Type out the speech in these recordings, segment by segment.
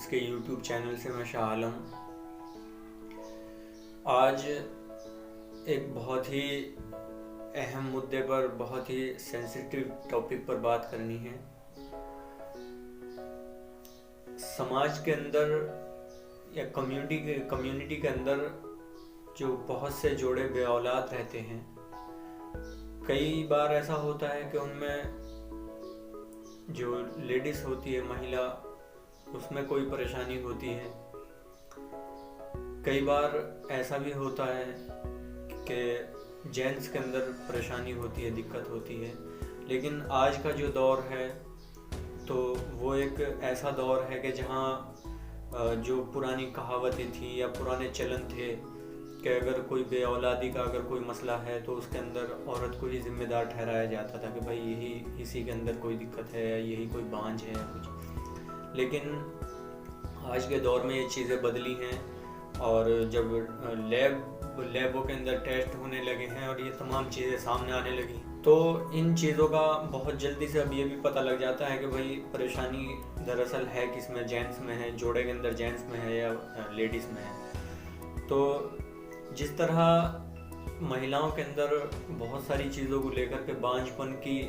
Tips के YouTube channel से मैं शाह आलम। आज एक बहुत ही अहम मुद्दे पर, बहुत ही सेंसिटिव टॉपिक पर बात करनी है। समाज के अंदर या कम्युनिटी के अंदर जो बहुत से जोड़े बे औलाद रहते हैं, कई बार ऐसा होता है कि उनमें जो लेडीज होती है, महिला, उसमें कोई परेशानी होती है। कई बार ऐसा भी होता है कि जेंट्स के अंदर परेशानी होती है, दिक्कत होती है। लेकिन आज का जो दौर है तो वो एक ऐसा दौर है कि जहाँ जो पुरानी कहावतें थी या पुराने चलन थे कि अगर कोई बे औलादी का अगर कोई मसला है तो उसके अंदर औरत को ही जिम्मेदार ठहराया जाता था कि भाई यही इसी के अंदर कोई दिक्कत है, यही कोई बांझ है कुछ। लेकिन आज के दौर में ये चीज़ें बदली हैं और जब लैबों के अंदर टेस्ट होने लगे हैं और ये तमाम चीज़ें सामने आने लगी, तो इन चीज़ों का बहुत जल्दी से अब ये भी पता लग जाता है कि भाई परेशानी दरअसल है किस में, जेंट्स में है, जोड़े के अंदर जेंट्स में है या लेडीज़ में है। तो जिस तरह महिलाओं के अंदर बहुत सारी चीज़ों को लेकर के बांझपन की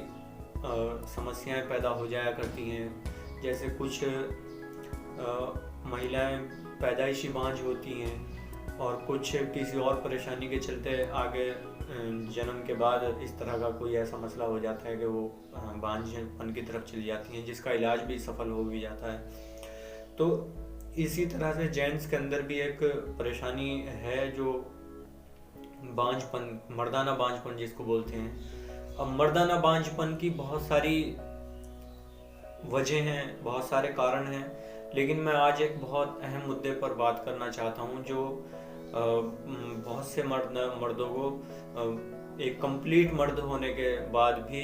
समस्याएं पैदा हो जाया करती हैं, जैसे कुछ महिलाएं पैदाइशी बांझ होती हैं और कुछ किसी और परेशानी के चलते आगे जन्म के बाद इस तरह का कोई ऐसा मसला हो जाता है कि वो बांझपन की तरफ चली जाती हैं, जिसका इलाज भी सफल हो भी जाता है। तो इसी तरह से जेंट्स के अंदर भी एक परेशानी है जो बांझपन, मर्दाना बांझपन जिसको बोलते हैं। अब मर्दाना बांझपन की बहुत सारी वजह हैं, बहुत सारे कारण हैं, लेकिन मैं आज एक बहुत अहम मुद्दे पर बात करना चाहता हूं जो बहुत से मर्दों को एक कंप्लीट मर्द होने के बाद भी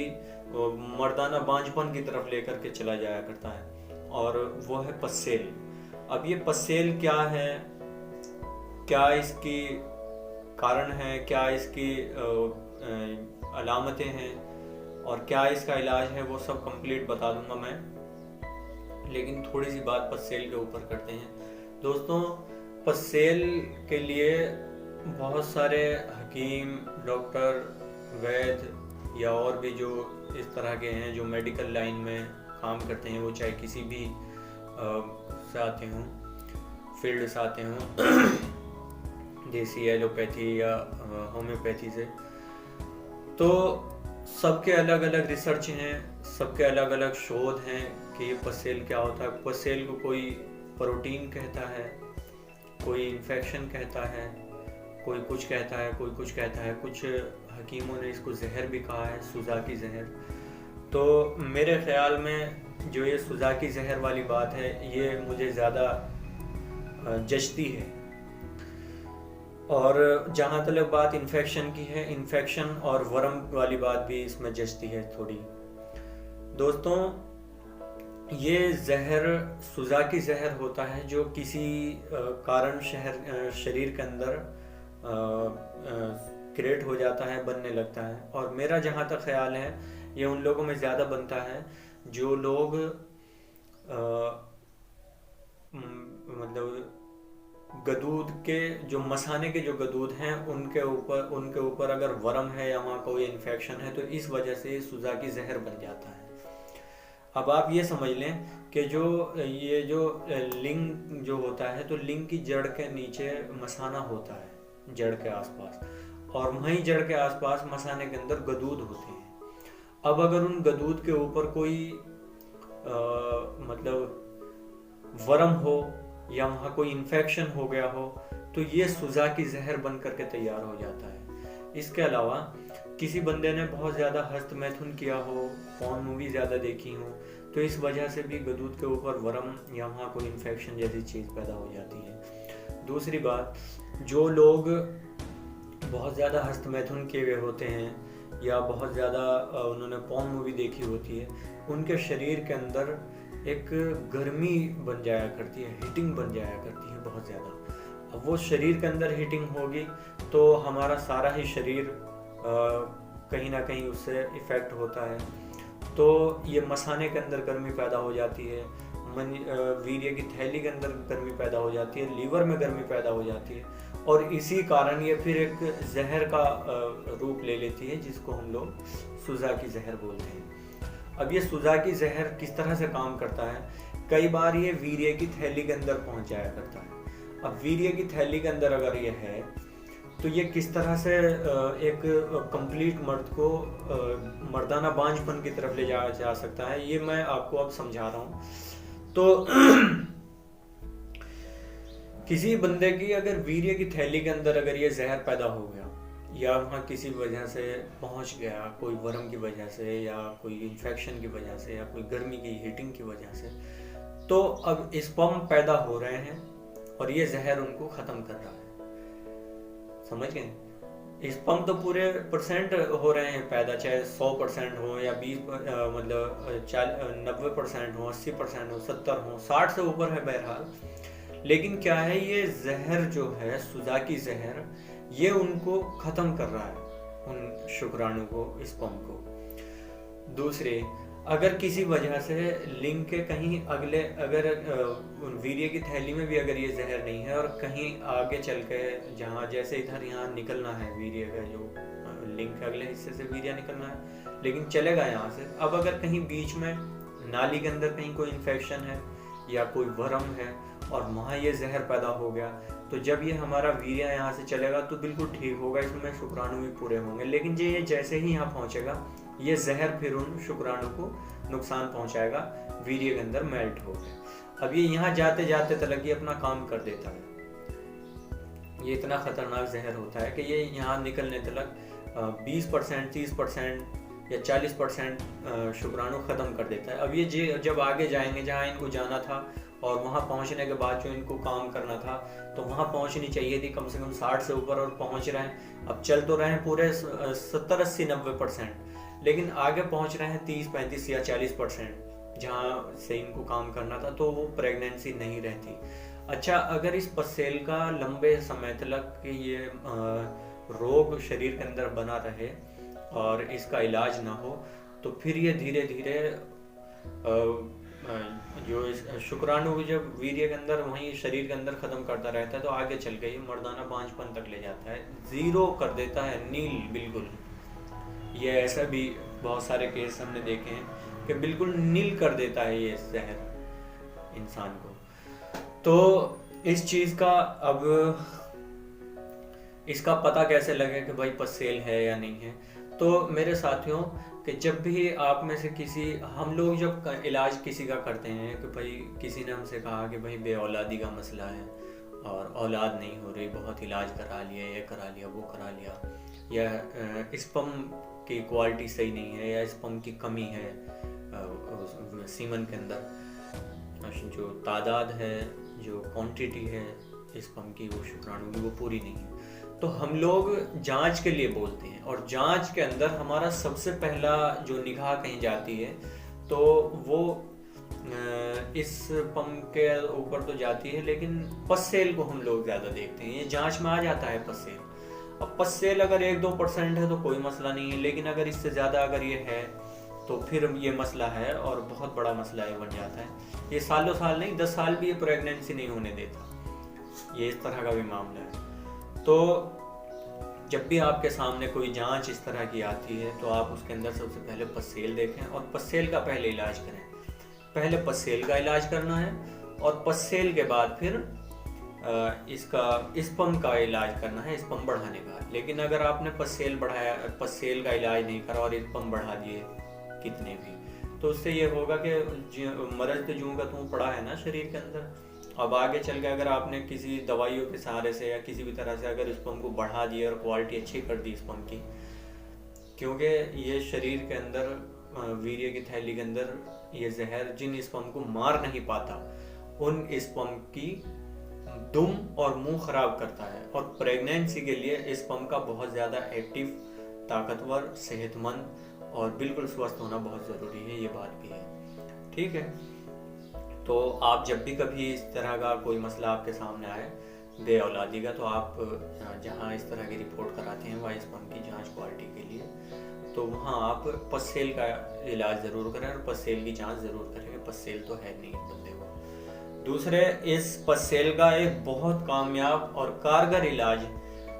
मर्दाना बांझपन की तरफ लेकर के चला जाया करता है, और वो है पस्सेल। अब ये पस्सेल क्या है, क्या इसकी कारण है, क्या इसकी अलामतें हैं और क्या इसका इलाज है, वो सब कंप्लीट बता दूंगा मैं। लेकिन थोड़ी सी बात पस्सेल के ऊपर करते हैं। दोस्तों, पस्सेल के लिए बहुत सारे हकीम, डॉक्टर, वैद्य या और भी जो इस तरह के हैं जो मेडिकल लाइन में काम करते हैं, वो चाहे किसी भी से आते हों, फील्ड से आते हों, देसी एलोपैथी या होम्योपैथी से, तो सबके अलग अलग रिसर्च हैं, सबके अलग अलग शोध हैं कि ये पस्सेल क्या होता है। पस्सेल को कोई प्रोटीन कहता है, कोई इन्फेक्शन कहता है, कोई कुछ कहता है, कोई कुछ कहता है। कुछ हकीमों ने इसको जहर भी कहा है, सुजाकी जहर। तो मेरे ख्याल में जो ये सुजाकी जहर वाली बात है, ये मुझे ज़्यादा जचती है। और जहाँ तक बात इन्फेक्शन की है, इन्फेक्शन और वर्म वाली बात भी इसमें जचती है थोड़ी। दोस्तों, ये जहर सुजाकी जहर होता है जो किसी कारण शरीर के अंदर क्रिएट हो जाता है, बनने लगता है। और मेरा जहाँ तक ख्याल है, ये उन लोगों में ज़्यादा बनता है जो लोग मतलब गदूद के जो मसाने के जो गदूद हैं उनके ऊपर अगर वर्म है या वहाँ कोई इन्फेक्शन है, तो इस वजह से सुजाकी जहर बन जाता है। अब आप ये समझ लें कि ये जो लिंग जो होता है, तो लिंग की जड़ के नीचे मसाना होता है, जड़ के आसपास, और वहीं जड़ के आसपास मसाने के अंदर गदूद होते हैं। अब अगर उन गदूद के ऊपर कोई मतलब वर्म हो या वहाँ कोई इन्फेक्शन हो गया हो, तो ये सुजाकी जहर बन करके तैयार हो जाता है। इसके अलावा किसी बंदे ने बहुत ज़्यादा हस्तमैथुन किया हो, पॉर्न मूवी ज़्यादा देखी हो, तो इस वजह से भी गदूद के ऊपर वर्म या वहाँ कोई इन्फेक्शन जैसी चीज़ पैदा हो जाती है। दूसरी बात, जो लोग बहुत ज़्यादा हस्तमैथुन किए हुए होते हैं या बहुत ज़्यादा उन्होंने पॉर्न मूवी देखी होती है, उनके शरीर के अंदर एक गर्मी बन जाया करती है, हीटिंग बन जाया करती है बहुत ज़्यादा। अब वो शरीर के अंदर हीटिंग होगी तो हमारा सारा ही शरीर कहीं ना कहीं उससे इफ़ेक्ट होता है। तो ये मसाने के अंदर गर्मी पैदा हो जाती है, वीर्य की थैली के अंदर गर्मी पैदा हो जाती है, लीवर में गर्मी पैदा हो जाती है, और इसी कारण ये फिर एक जहर का रूप ले लेती है, जिसको हम लोग सुजा की जहर बोलते हैं। अब ये सुजा की जहर किस तरह से काम करता है, कई बार ये वीर्य की थैली के अंदर पहुंच जाया करता है। अब वीर्य की थैली के अंदर अगर ये है तो ये किस तरह से एक कंप्लीट मर्द को मर्दाना बांझपन की तरफ ले जाया जा सकता है, ये मैं आपको अब समझा रहा हूँ। तो किसी बंदे की अगर वीर्य की थैली के अंदर अगर ये जहर पैदा हो गया, या वहाँ किसी वजह से पहुँच गया, कोई वर्म की वजह से या कोई इन्फेक्शन की वजह से या कोई गर्मी की हीटिंग की वजह से, तो अब स्पर्म पैदा हो रहे हैं और ये जहर उनको ख़त्म कर रहा है। समझ गए? स्पर्म तो पूरे परसेंट हो रहे हैं पैदा, चाहे 100% हो या 20 मतलब 90% हो, 80% हो, 70 हो, 60 से ऊपर है बहरहाल। लेकिन क्या है, ये जहर जो है, सुजा की जहर, ये उनको खत्म कर रहा है, उन शुक्राणु को, स्पर्म को। दूसरे, अगर किसी वजह से लिंग के कहीं अगले, अगर वीर्य की थैली में भी अगर ये जहर नहीं है और कहीं आगे चल के, जहाँ जैसे इधर यहाँ निकलना है वीर्य का, जो लिंग के अगले हिस्से से वीर्य निकलना है, लेकिन चलेगा यहाँ से। अब अगर कहीं बीच में नाली के अंदर कहीं कोई इन्फेक्शन है या कोई वर्म है और वहाँ ये जहर पैदा हो गया, तो जब ये हमारा वीर्य यहाँ से चलेगा तो बिल्कुल ठीक होगा, इसमें शुक्राणु भी पूरे होंगे। लेकिन ये जैसे ही यहाँ पहुँचेगा, ये जहर फिर उन शुक्राणु को नुकसान पहुँचाएगा, वीर्य के अंदर मेल्ट हो गया। अब ये यहाँ जाते जाते तलक ये अपना काम कर देता है। ये इतना खतरनाक जहर होता है कि ये यहाँ निकलने तलक 20%, 30% या 40% शुक्राणु खत्म कर देता है। अब ये जब आगे जाएंगे, जहाँ इनको जाना था और वहाँ पहुँचने के बाद जो इनको काम करना था, तो वहाँ पहुँचनी चाहिए थी कम से कम 60 से ऊपर, और पहुँच रहे हैं। अब चल तो रहे हैं पूरे 70, 80, 90%, लेकिन आगे पहुँच रहे हैं 30, 35 या 40%, जहाँ से इनको काम करना था, तो वो प्रेगनेंसी नहीं रहती। अच्छा, अगर इस पसेल का लंबे समय तक ये रोग शरीर के अंदर बना रहे और इसका इलाज ना हो, तो फिर ये धीरे धीरे जो शुक्राणु जब वीर्य के अंदर, वहीं शरीर के अंदर खत्म करता रहता है, तो आगे चल के ये मर्दाना बांझपन तक ले जाता है, जीरो कर देता है, नील बिल्कुल। ये ऐसा भी बहुत सारे केस हमने देखे हैं कि बिल्कुल नील कर देता है ये जहर इंसान को। तो इस चीज़ का अब इसका पता कैसे लगे कि भाई पसेल है या नहीं है? तो मेरे साथियों, कि जब भी आप में से किसी, हम लोग जब इलाज किसी का करते हैं कि भाई किसी ने हमसे कहा कि भाई बेऔलादी का मसला है और औलाद नहीं हो रही, बहुत इलाज करा लिया, ये करा लिया, वो करा लिया, या स्पर्म की क्वालिटी सही नहीं है, या स्पर्म की कमी है सीमन के अंदर, जो तादाद है, जो क्वांटिटी है स्पर्म की, वो शुक्राणु की, वो पूरी नहीं है, तो हम लोग जांच के लिए बोलते हैं। और जांच के अंदर हमारा सबसे पहला जो निगाह कहीं जाती है, तो वो इस स्पर्म के ऊपर तो जाती है, लेकिन पसेल को हम लोग ज़्यादा देखते हैं। ये जांच में आ जाता है पसेल। अब पसेल अगर 1-2% है तो कोई मसला नहीं है, लेकिन अगर इससे ज़्यादा अगर ये है तो फिर ये मसला है, और बहुत बड़ा मसला ये बन जाता है। ये सालों साल नहीं, 10 साल भी ये प्रेगनेंसी नहीं होने देता। ये इस तरह का भी मामला है। तो जब भी आपके सामने कोई जांच इस तरह की आती है, तो आप उसके अंदर सबसे पहले पसेल देखें और पसेल का पहले इलाज करें। पहले पसेल का इलाज करना है और पसेल के बाद फिर इसका स्पर्म का इलाज करना है, स्पर्म बढ़ाने का। लेकिन अगर आपने पसेल बढ़ाया, पसेल का इलाज नहीं करा और स्पर्म बढ़ा दिए कितने भी, तो उससे ये होगा कि मरज तो जूं का तूं पड़ा है ना शरीर के अंदर। अब आगे चल के अगर आपने किसी दवाइयों के सहारे से या किसी भी तरह से अगर स्पर्म को बढ़ा दिया और क्वालिटी अच्छी कर दी स्पर्म की, क्योंकि ये शरीर के अंदर, वीर्य की थैली के अंदर, ये जहर जिन स्पर्म को मार नहीं पाता, उन स्पर्म की दुम और मुंह खराब करता है। और प्रेगनेंसी के लिए स्पर्म का बहुत ज़्यादा एक्टिव, ताकतवर, सेहतमंद और बिल्कुल स्वस्थ होना बहुत ज़रूरी है। ये बात भी है, ठीक है। तो आप जब भी कभी इस तरह का कोई मसला आपके सामने आए बेऔलादी का, तो आप जहाँ इस तरह की रिपोर्ट कराते हैं वाइस स्पर्म की जांच क्वालिटी के लिए, तो वहाँ आप पसेल का इलाज ज़रूर करें और पसेल की जांच ज़रूर करें। पसेल तो है नहीं बंदे को। दूसरे, इस पसेल का एक बहुत कामयाब और कारगर इलाज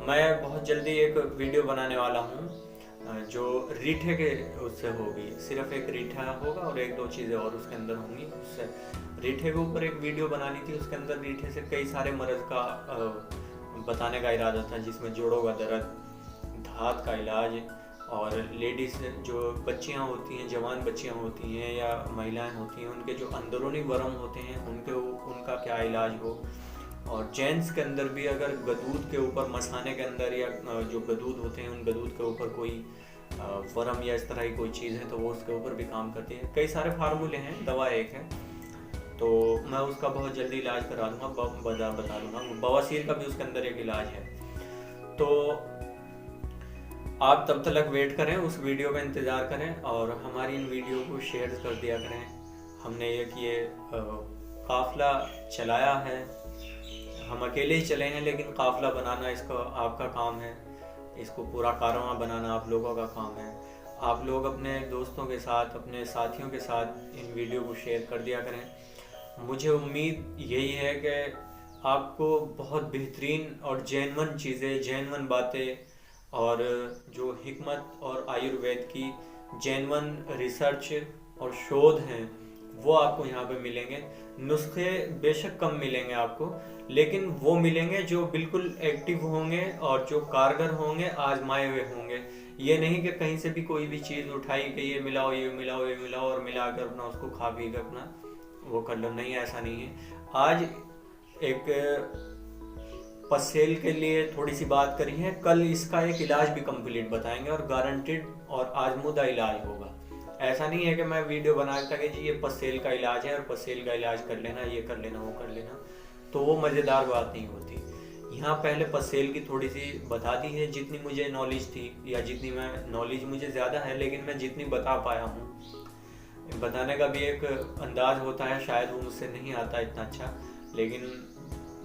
मैं बहुत जल्दी एक वीडियो बनाने वाला हूँ जो रीठे के उससे होगी। सिर्फ एक रीठा होगा और एक दो चीज़ें और उसके अंदर होंगी। उससे रीठे के ऊपर एक वीडियो बनानी थी। उसके अंदर रीठे से कई सारे मर्ज़ का बताने का इरादा था, जिसमें जोड़ों का दर्द, धात का इलाज, और लेडीज़ जो बच्चियां होती हैं, जवान बच्चियां होती हैं या महिलाएं होती हैं, उनके जो अंदरूनी वर्म होते हैं उनका क्या इलाज हो। और जेंट्स के अंदर भी अगर गदूद के ऊपर, मसाने के अंदर या जो गदूद होते हैं उन गदूद के ऊपर कोई वर्म या इस तरह की कोई चीज़ है तो वो उसके ऊपर भी काम करती है। कई सारे फार्मूले हैं, दवा एक है, तो मैं उसका बहुत जल्दी इलाज करा दूंगा, बता दूंगा। बवासीर का भी उसके अंदर एक इलाज है। तो आप तब तक वेट करें, उस वीडियो का इंतज़ार करें और हमारी इन वीडियो को शेयर कर दिया करें। हमने ये काफ़िला चलाया है, हम अकेले ही चले हैं, लेकिन काफ़िला बनाना इसका आपका काम है, इसको पूरा कारवां बनाना आप लोगों का काम है। आप लोग अपने दोस्तों के साथ, अपने साथियों के साथ इन वीडियो को शेयर कर दिया करें। मुझे उम्मीद यही है कि आपको बहुत बेहतरीन और जेन्युइन चीज़ें, जेन्युइन बातें और जो हिकमत और आयुर्वेद की जेन्युइन रिसर्च और शोध हैं वो आपको यहाँ पे मिलेंगे। नुस्खे बेशक कम मिलेंगे आपको, लेकिन वो मिलेंगे जो बिल्कुल एक्टिव होंगे और जो कारगर होंगे, आजमाए हुए होंगे। ये नहीं कि कहीं से भी कोई भी चीज़ उठाई कि ये मिलाओ, ये मिलाओ, ये मिलाओ और मिलाकर अपना उसको खा पी कर अपना वो कर लो। नहीं, ऐसा नहीं है। आज एक पसेल के लिए थोड़ी सी बात करी है, कल इसका एक इलाज भी कंप्लीट बताएंगे और गारंटेड और आजमुदा इलाज होगा। ऐसा नहीं है कि मैं वीडियो बना के जी ये पसेल का इलाज है और पसेल का इलाज कर लेना, ये कर लेना, वो कर लेना, तो वो मज़ेदार बात नहीं होती। यहाँ पहले पसेल की थोड़ी सी बता दी है, जितनी मुझे नॉलेज थी या जितनी मैं नॉलेज मुझे ज़्यादा है, लेकिन मैं जितनी बता पाया हूँ, बताने का भी एक अंदाज होता है, शायद वो मुझसे नहीं आता इतना अच्छा, लेकिन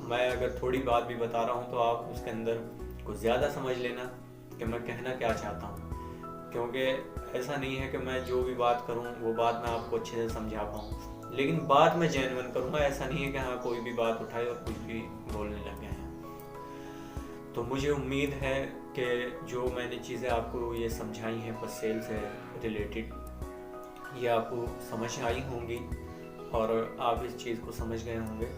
मैं अगर थोड़ी बात भी बता रहा हूँ तो आप उसके अंदर कुछ ज़्यादा समझ लेना कि मैं कहना क्या चाहता हूँ। क्योंकि ऐसा नहीं है कि मैं जो भी बात करूँ वो बात मैं आपको अच्छे से समझा पाऊँ, लेकिन बात मैं जेन्युइन करूँगा। ऐसा नहीं है कि हाँ कोई भी बात उठाए और कुछ भी बोलने लग गए हैं। तो मुझे उम्मीद है कि जो मैंने चीज़ें आपको ये समझाई हैं पसेल से रिलेटेड, ये आपको समझ आई होंगी और आप इस चीज़ को समझ गए होंगे।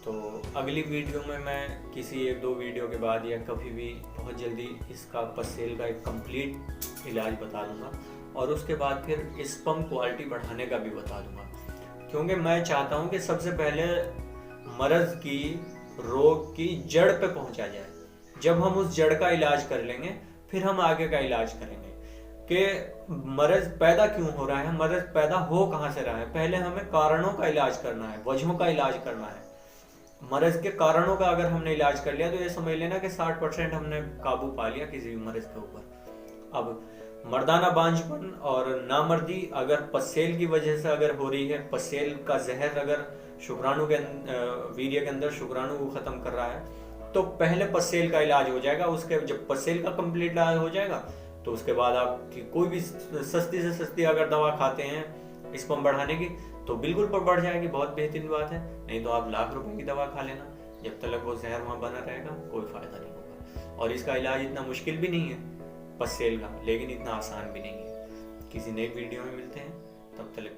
तो अगली वीडियो में मैं किसी एक दो वीडियो के बाद या कभी भी बहुत जल्दी इसका पसेल का एक कंप्लीट इलाज बता दूंगा और उसके बाद फिर स्पर्म क्वालिटी बढ़ाने का भी बता दूंगा। क्योंकि मैं चाहता हूं कि सबसे पहले मर्ज़ की, रोग की जड़ पे पहुंचा जाए। जब हम उस जड़ का इलाज कर लेंगे फिर हम आगे का इलाज करेंगे कि मर्ज़ पैदा क्यों हो रहा है, मर्ज़ पैदा हो कहाँ से रहा है। पहले हमें कारणों का इलाज करना है, वजहों का इलाज करना है। मर्ज़ के कारणों का अगर हमने इलाज कर लिया तो ये समझ लेना कि 60% हमने काबू पा लिया किसी भी मर्ज़ के ऊपर। अब मर्दाना बांझपन और नामर्दी अगर पसेल की वजह से अगर हो रही है, पसेल का जहर अगर शुक्राणु के वीर्य के अंदर शुक्राणु को खत्म कर रहा है, तो पहले पसेल का इलाज हो जाएगा। उसके जब पसेल का कंप्लीट इलाज हो जाएगा तो उसके बाद आपकी कोई भी सस्ती से सस्ती अगर दवा खाते हैं स्पर्म बढ़ाने की तो बिल्कुल पर बढ़ जाएगी, बहुत बेहतरीन बात है। नहीं तो आप लाख रुपए की दवा खा लेना, जब तक वो जहर वहाँ बना रहेगा कोई फायदा नहीं होगा। और इसका इलाज इतना मुश्किल भी नहीं है पसेल का, लेकिन इतना आसान भी नहीं है। किसी नई वीडियो में मिलते हैं, तब तक